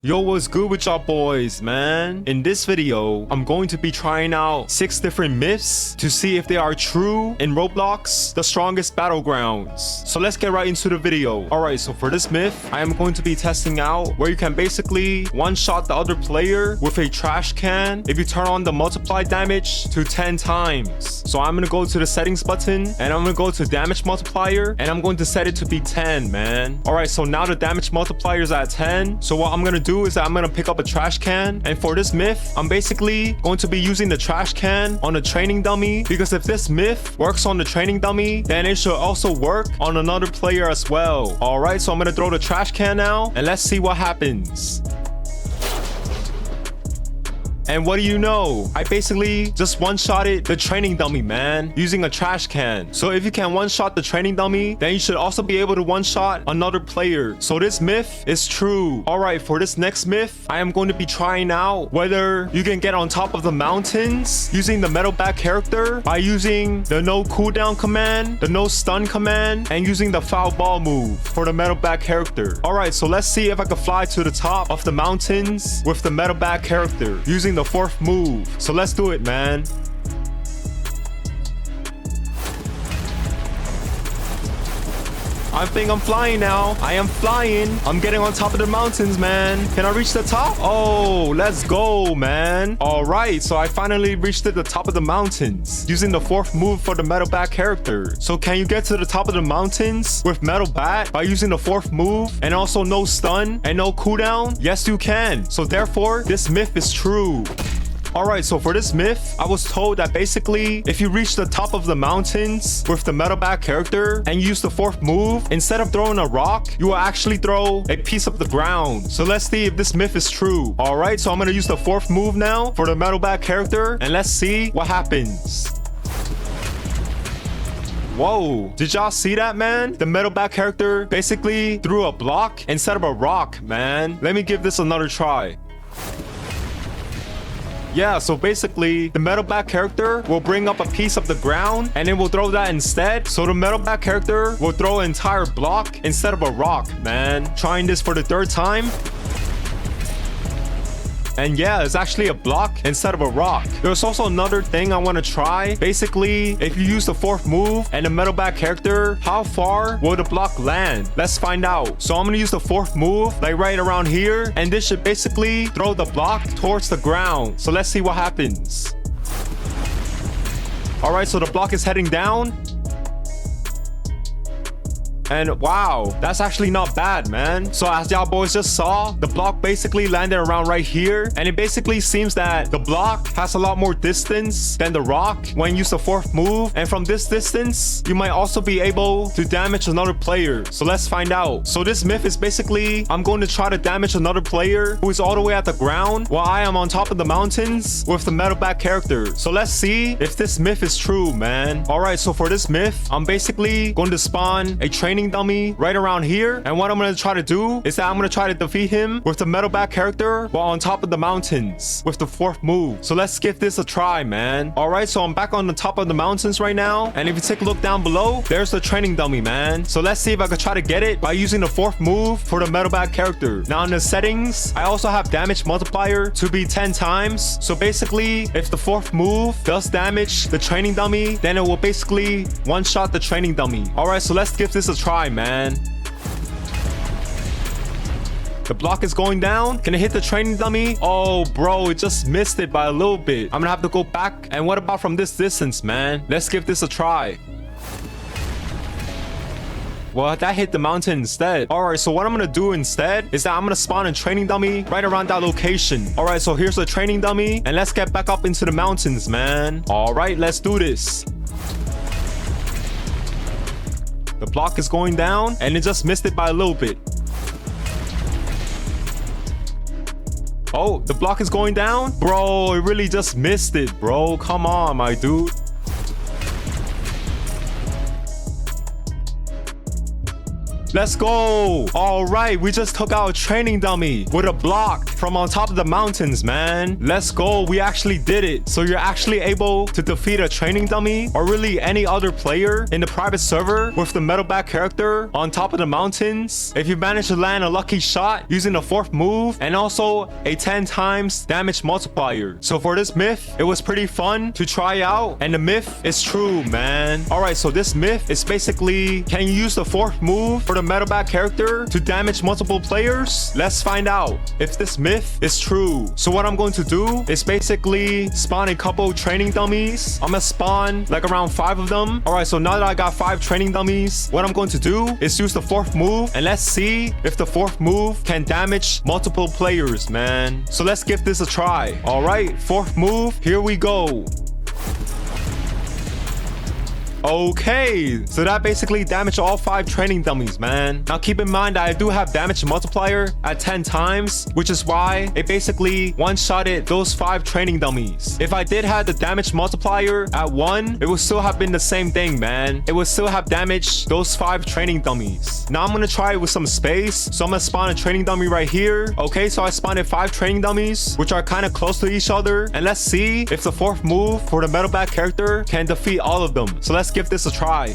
Yo, what's good with y'all boys, man? In this video, I'm going to be trying out 6 different myths to see if they are true in Roblox The Strongest Battlegrounds. So let's get right into the video. Alright, so for this myth, I am going to be testing out where you can basically one-shot the other player with a trash can if you turn on the multiply damage to 10 times. So I'm going to go to the settings button and I'm going to go to damage multiplier and I'm going to set it to be 10, man. Alright, so now the damage multiplier is at 10. So what I'm going to do is that I'm gonna pick up a trash can, and for this myth I'm basically going to be using the trash can on a training dummy, because if this myth works on the training dummy, then it should also work on another player as well. All right, so I'm gonna throw the trash can now and let's see what happens. And what do you know? I basically just one-shotted the training dummy, man, using a trash can. So if you can one-shot the training dummy, then you should also be able to one-shot another player. So this myth is true. Alright, for this next myth, I am going to be trying out whether you can get on top of the mountains using the metal back character by using the no cooldown command, the no stun command, and using the foul ball move for the metal back character. Alright, so let's see if I can fly to the top of the mountains with the metal back character using the 4th move. So let's do it, man. I think I'm flying now. I am flying. I'm getting on top of the mountains, man. Can I reach the top? Oh, let's go, man. All right, so I finally reached the top of the mountains using the 4th move for the metal bat character. So can you get to the top of the mountains with metal bat by using the 4th move and also no stun and no cooldown? Yes, you can. So therefore, this myth is true. Alright, so for this myth, I was told that basically, if you reach the top of the mountains with the metal back character and use the 4th move, instead of throwing a rock, you will actually throw a piece of the ground. So let's see if this myth is true. Alright, so I'm gonna use the 4th move now for the metal back character, and let's see what happens. Whoa, did y'all see that, man? The metal back character basically threw a block instead of a rock, man. Let me give this another try. Yeah, so basically, the metal back character will bring up a piece of the ground and it will throw that instead. So the metal back character will throw an entire block instead of a rock, man. Trying this for the 3rd time. And yeah, it's actually a block instead of a rock. There's also another thing I want to try. Basically, if you use the 4th move and the metal back character, how far will the block land? Let's find out. So I'm going to use the 4th move, like right around here. And this should basically throw the block towards the ground. So let's see what happens. All right, so the block is heading down. And wow, that's actually not bad, man. So as y'all boys just saw, the block basically landed around right here. And it basically seems that the block has a lot more distance than the rock when you use the 4th move. And from this distance, you might also be able to damage another player. So let's find out. So this myth is basically, I'm going to try to damage another player who is all the way at the ground while I am on top of the mountains with the metal back character. So let's see if this myth is true, man. All right, so for this myth, I'm basically going to spawn a training dummy right around here, and what I'm going to try to do is that I'm going to try to defeat him with the metal back character while on top of the mountains with the 4th move. So let's give this a try, man. All right, so I'm back on the top of the mountains right now, and if you take a look down below, there's the training dummy, man. So let's see if I can try to get it by using the 4th move for the metal back character. Now in the settings, I also have damage multiplier to be 10 times. So basically, if the 4th move does damage the training dummy, then it will basically one-shot the training dummy. All right, so let's give this a try, man. The block is going down. Can it hit the training dummy? Oh, bro, it just missed it by a little bit. I'm gonna have to go back. And what about from this distance, man? Let's give this a try. Well, that hit the mountain instead. Alright, so what I'm gonna do instead is that I'm gonna spawn a training dummy right around that location. Alright, so here's the training dummy. And let's get back up into the mountains, man. Alright, let's do this. The block is going down, and it just missed it by a little bit. Oh, the block is going down? Bro, it really just missed it, bro. Come on, my dude. Let's go. All right, we just took out a training dummy with a block from on top of the mountains, man. Let's go. We actually did it. So you're actually able to defeat a training dummy or really any other player in the private server with the metal back character on top of the mountains if you manage to land a lucky shot using the fourth move and also a 10 times damage multiplier. So for this myth, it was pretty fun to try out, and the myth is true, man. All right, so this myth is basically, can you use the fourth move for the metal back character to damage multiple players? Let's find out if this myth is true. So what I'm going to do is basically spawn a couple training dummies. I'm gonna spawn like around 5 of them. All right, so now that I got 5 training dummies, what I'm going to do is use the fourth move, and let's see if the fourth move can damage multiple players, man. So let's give this a try. All right, fourth move, here we go. Okay, so that basically damaged all 5 training dummies, man. Now keep in mind that I do have damage multiplier at 10 times, which is why it basically one-shotted those 5 training dummies. If I did have the damage multiplier at 1, it would still have been the same thing, man. It would still have damaged those 5 training dummies. Now I'm gonna try it with some space. So I'm gonna spawn a training dummy right here. Okay, so I spawned 5 training dummies, which are kind of close to each other. And let's see if the fourth move for the metal back character can defeat all of them. So let's give this a try.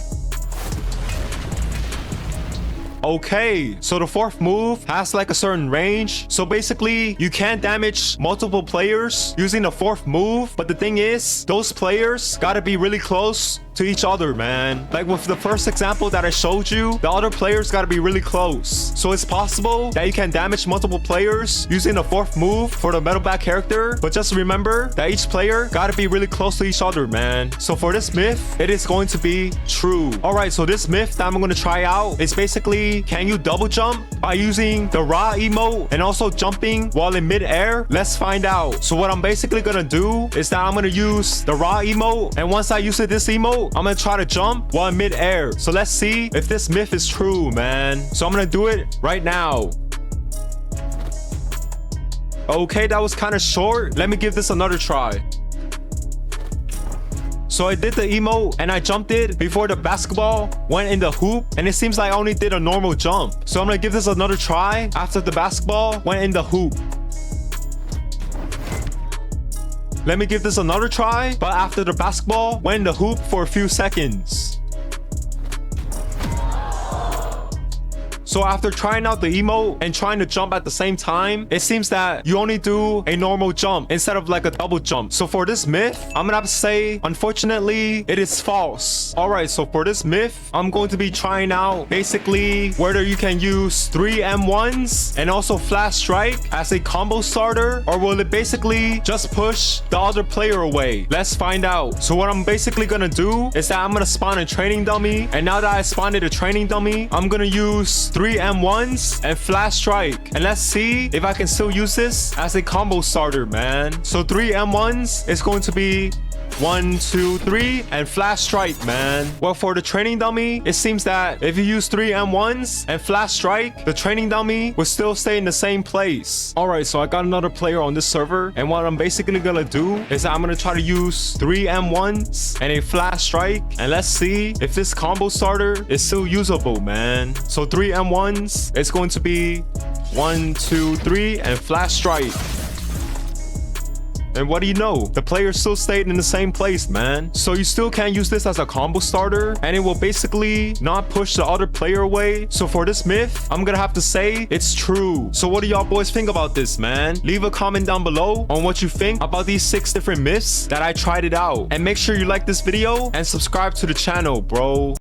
Okay, so the fourth move has like a certain range. So basically, you can damage multiple players using the fourth move. But the thing is, those players gotta be really close to each other, man. Like with the first example that I showed you, the other players gotta be really close. So it's possible that you can damage multiple players using the fourth move for the metal back character. But just remember that each player gotta be really close to each other, man. So for this myth, it is going to be true. All right, so this myth that I'm gonna try out is basically, can you double jump by using the raw emote and also jumping while in mid-air? Let's find out. So what I'm basically gonna do is that I'm gonna use the raw emote, and once I use this emote, I'm gonna try to jump while in mid-air. So let's see if this myth is true, man. So I'm gonna do it right now. Okay, that was kind of short. Let me give this another try. So I did the emote and I jumped it before the basketball went in the hoop, and it seems like I only did a normal jump. So I'm gonna give this another try after the basketball went in the hoop. Let me give this another try, but after the basketball went in the hoop for a few seconds. So after trying out the emote and trying to jump at the same time, it seems that you only do a normal jump instead of like a double jump. So for this myth, I'm gonna have to say, unfortunately, it is false. All right, so for this myth, I'm going to be trying out basically whether you can use 3 M1s and also flash strike as a combo starter, or will it basically just push the other player away? Let's find out. So what I'm basically gonna do is that I'm gonna spawn a training dummy, and now that I spawned a training dummy, I'm gonna use 3 M1s and flash strike, and let's see if I can still use this as a combo starter, man. So 3 M1s is going to be 1, 2, 3 and flash strike, man. Well, for the training dummy, it seems that if you use 3 M1s and flash strike, the training dummy will still stay in the same place. All right, so I got another player on this server, and what I'm basically gonna do is I'm gonna try to use 3 M1s and a flash strike, and let's see if this combo starter is still usable, man. So 3 M1s is going to be 1, 2, 3 and flash strike. And what do you know? The player still stayed in the same place, man. So you still can't use this as a combo starter, and it will basically not push the other player away. So for this myth, I'm gonna have to say it's true. So what do y'all boys think about this, man? Leave a comment down below on what you think about these 6 different myths that I tried it out. And make sure you like this video and subscribe to the channel, bro.